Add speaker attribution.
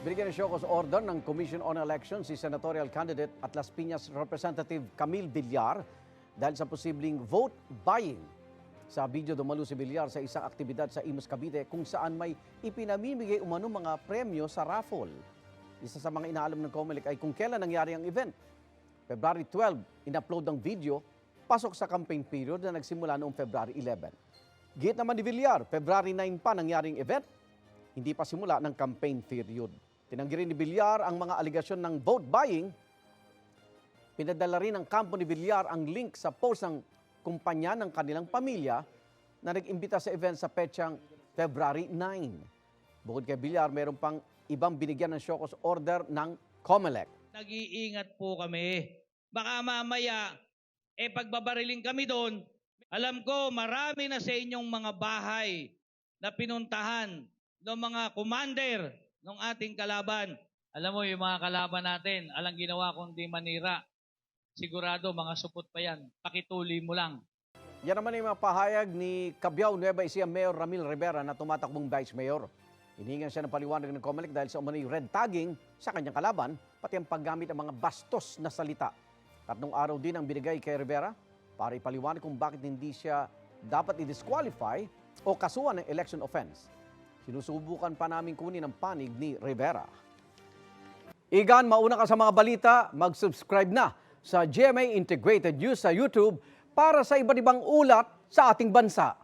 Speaker 1: Binigyan ng Showcause order ng Commission on Elections si senatorial candidate at Las Piñas Representative Camille Villar dahil sa posibleng vote buying. Sa video dumalo si Villar sa isang aktibidad sa Imus, Cavite kung saan may ipinamimigay umano mga premyo sa raffle. Isa sa mga inaalam ng COMELEC ay kung kailan nangyari ang event. February 12, in-upload ang video, pasok sa campaign period na nagsimula noong February 11. Git naman ni Villar, February 9 pa nangyaring event, hindi pa simula ng campaign period. Tinanggi rin ni Villar ang mga aligasyon ng vote buying. Pinadala rin ng kampo ni Villar ang link sa post ng kumpanya ng kanilang pamilya na nag-imbita sa event sa petsang February 9. Bukod kay Villar, mayroon pang ibang binigyan ng Showcause order ng COMELEC.
Speaker 2: Nag-iingat po kami. Baka mamaya, pagbabariling kami doon, alam ko marami na sa inyong mga bahay na pinuntahan ng mga commander ng ating kalaban.
Speaker 3: Alam mo, yung mga kalaban natin, alang ginawa kundi manira. Sigurado, mga supot pa yan. Pakituli mo lang.
Speaker 1: Yan naman yung mga pahayag ni Cabiao Nueva Ecija Mayor Ramil Rivera na tumatakbong Vice Mayor. Hiningan siya ng paliwanag ng COMELEC dahil sa umano'y red tagging sa kanyang kalaban, pati ang paggamit ng mga bastos na salita. Tatlong araw din ang binigay kay Rivera para ipaliwanag kung bakit hindi siya dapat i-disqualify o kasuhan ng election offense. Sinusubukan pa namin kunin ang panig ni Rivera. Igan, mauna ka sa mga balita, mag-subscribe na sa GMA Integrated News sa YouTube para sa iba't ibang ulat sa ating bansa.